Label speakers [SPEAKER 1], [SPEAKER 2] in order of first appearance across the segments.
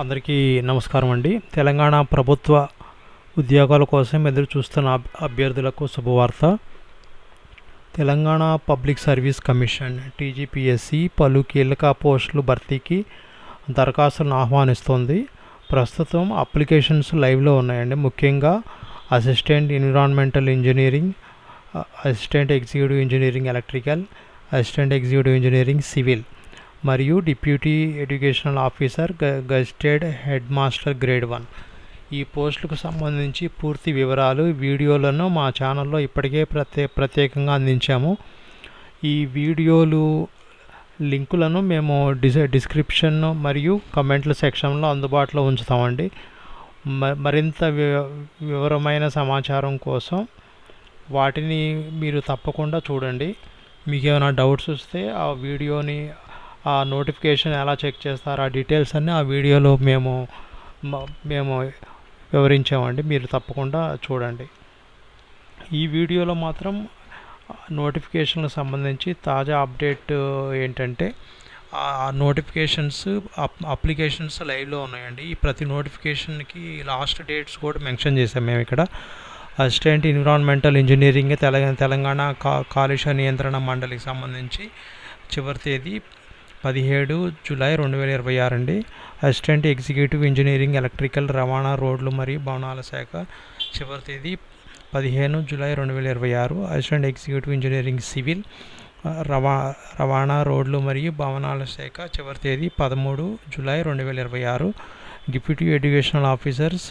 [SPEAKER 1] అందరికీ నమస్కారం అండి. తెలంగాణ ప్రభుత్వ ఉద్యోగాల కోసం ఎదురు చూస్తున్న అభ్యర్థులకు శుభవార్త. Telangana public service commission TGPSC పలు కీలక పోస్టుల భర్తీకి దరఖాస్తులను ఆహ్వానిస్తోంది. ప్రస్తుతం అప్లికేషన్స్ లైవ్లో ఉన్నాయండి. ముఖ్యంగా assistant environmental engineering, assistant executive engineering electrical, assistant executive engineering civil మరియు deputy educational officer gazetted head master grade 1 ఈ పోస్టులకు సంబంధించి పూర్తి వివరాలు వీడియోలను మా ఛానల్లో ఇప్పటికే ప్రత్యేకంగా అందించాము. ఈ వీడియోలు లింకులను మేము డిస్క్రిప్షన్ మరియు కమెంట్ల సెక్షన్లో అందుబాటులో ఉంచుతామండి. మరింత వివరమైన సమాచారం కోసం వాటిని మీరు తప్పకుండా చూడండి. మీకు ఏమైనా డౌట్స్ వస్తే ఆ వీడియోని, ఆ నోటిఫికేషన్ ఎలా చెక్ చేస్తారో ఆ డీటెయిల్స్ అన్నీ ఆ వీడియోలో మేము వివరించామండి. మీరు తప్పకుండా చూడండి. ఈ వీడియోలో మాత్రం నోటిఫికేషన్లకు సంబంధించి తాజా అప్డేట్ ఏంటంటే, ఆ నోటిఫికేషన్స్ అప్లికేషన్స్ లైవ్లో ఉన్నాయండి. ఈ ప్రతి నోటిఫికేషన్కి లాస్ట్ డేట్స్ కూడా మెన్షన్ చేసాం మేము ఇక్కడ. అసిస్టెంట్ ఎన్విరాన్మెంటల్ ఇంజనీరింగ్ తెలంగాణ కాలుష్య నియంత్రణ మండలికి సంబంధించి చివరి తేదీ 17 జూలై 2026 అండి. అసిస్టెంట్ ఎగ్జిక్యూటివ్ ఇంజనీరింగ్ ఎలక్ట్రికల్, రవాణా, రోడ్లు మరియు భవనాల శాఖ చివరి తేదీ 15 July 2026. Assistant executive engineering civil, రవాణా, రోడ్లు మరియు భవనాల శాఖ చివరి తేదీ 13 July 2026. Deputy educational officers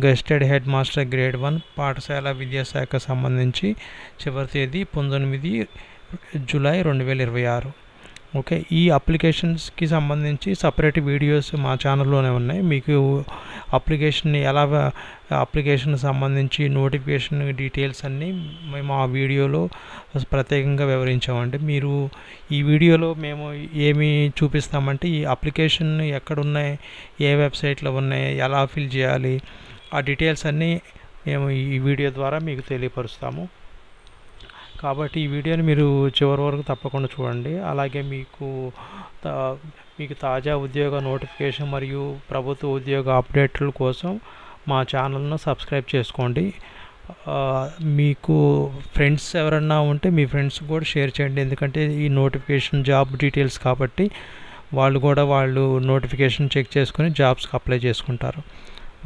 [SPEAKER 1] gazetted head master grade 1 పాఠశాల విద్యాశాఖ సంబంధించి చివరి తేదీ 19 జూలై 2026. ఓకే, ఈ అప్లికేషన్స్కి సంబంధించి సపరేట్ వీడియోస్ మా ఛానల్లోనే ఉన్నాయి. మీకు అప్లికేషన్ సంబంధించి నోటిఫికేషన్ డీటెయిల్స్ అన్నీ మేము ఆ వీడియోలో ప్రత్యేకంగా వివరించామండి. మీరు ఈ వీడియోలో మేము ఏమి చూపిస్తామంటే, ఈ అప్లికేషన్ ఎక్కడున్నాయి, ఏ వెబ్సైట్లో ఉన్నాయి, ఎలా ఫిల్ చేయాలి, ఆ డీటెయిల్స్ అన్నీ మేము ఈ వీడియో ద్వారా మీకు తెలియపరుస్తాము. కాబట్టి ఈ వీడియోని మీరు చివరి వరకు తప్పకుండా చూడండి. అలాగే మీకు తాజా ఉద్యోగ నోటిఫికేషన్ మరియు ప్రభుత్వ ఉద్యోగ అప్డేట్ల కోసం మా ఛానల్ను సబ్స్క్రైబ్ చేసుకోండి. మీకు ఫ్రెండ్స్ ఎవరన్నా ఉంటే మీ ఫ్రెండ్స్ కూడా షేర్ చేయండి. ఎందుకంటే ఈ నోటిఫికేషన్ జాబ్ డీటెయిల్స్ కాబట్టి వాళ్ళు నోటిఫికేషన్ చెక్ చేసుకొని జాబ్స్కి అప్లై చేసుకుంటారు.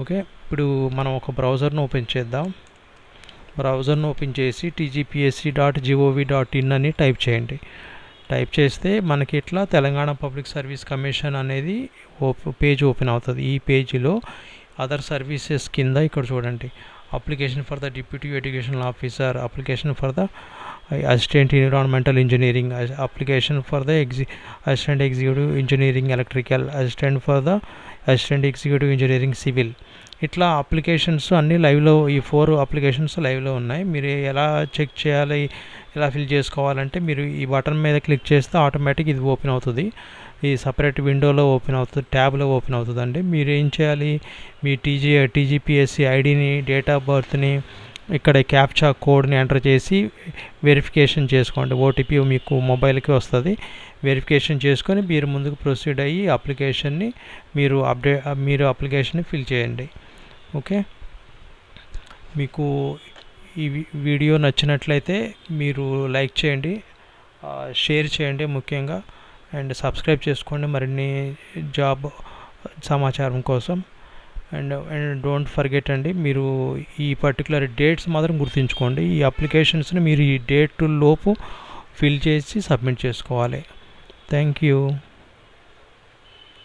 [SPEAKER 1] ఓకే, ఇప్పుడు మనం ఒక బ్రౌజర్ను ఓపెన్ చేద్దాం. బ్రౌజర్ను ఓపెన్ చేసి tgpsc.gov.in అని టైప్ చేయండి. టైప్ చేస్తే మనకి ఇట్లా తెలంగాణ పబ్లిక్ సర్వీస్ కమిషన్ అనేది పేజ్ ఓపెన్ అవుతుంది. ఈ పేజీలో అదర్ సర్వీసెస్ కింద ఇక్కడ చూడండి, application for the deputy educational officer, application for the assistant environmental engineering, application for the assistant executive engineering electrical, assistant executive engineering civil, ఇట్లా అప్లికేషన్స్ అన్నీ లైవ్లో, ఈ 4 అప్లికేషన్స్ లైవ్లో ఉన్నాయి. మీరు ఎలా చెక్ చేయాలి, ఎలా ఫిల్ చేసుకోవాలంటే మీరు ఈ బటన్ మీద క్లిక్ చేస్తే ఆటోమేటిక్ ఇది ఓపెన్ అవుతుంది. ఈ సపరేట్ విండోలో ఓపెన్ అవుతుంది, ట్యాబ్లో ఓపెన్ అవుతుందండి. మీరు ఏం చేయాలి, మీ టీజీపీఎస్సీ ఐడిని, డేట్ ఆఫ్ బర్త్ని, ఇక్కడ క్యాప్చా కోడ్ని ఎంటర్ చేసి వెరిఫికేషన్ చేసుకోండి. ఓటీపీ మీకు మొబైల్కి వస్తుంది. వెరిఫికేషన్ చేసుకొని మీరు ముందుకు ప్రొసీడ్ అయ్యి అప్లికేషన్ని మీరు అప్లికేషన్ని ఫిల్ చేయండి. ఓకే, మీకు ఈ వీడియో నచ్చినట్లయితే మీరు లైక్ చేయండి, షేర్ చేయండి ముఖ్యంగా, అండ్ సబ్స్క్రైబ్ చేసుకోండి మరిన్ని జాబ్ సమాచారం కోసం. అండ్ డోంట్ ఫర్గెట్ అండి, మీరు ఈ పర్టికులర్ డేట్స్ మాత్రం గుర్తుంచుకోండి. ఈ అప్లికేషన్స్ని మీరు ఈ డేట్ లోపు ఫిల్ చేసి సబ్మిట్ చేసుకోవాలి. Thank you.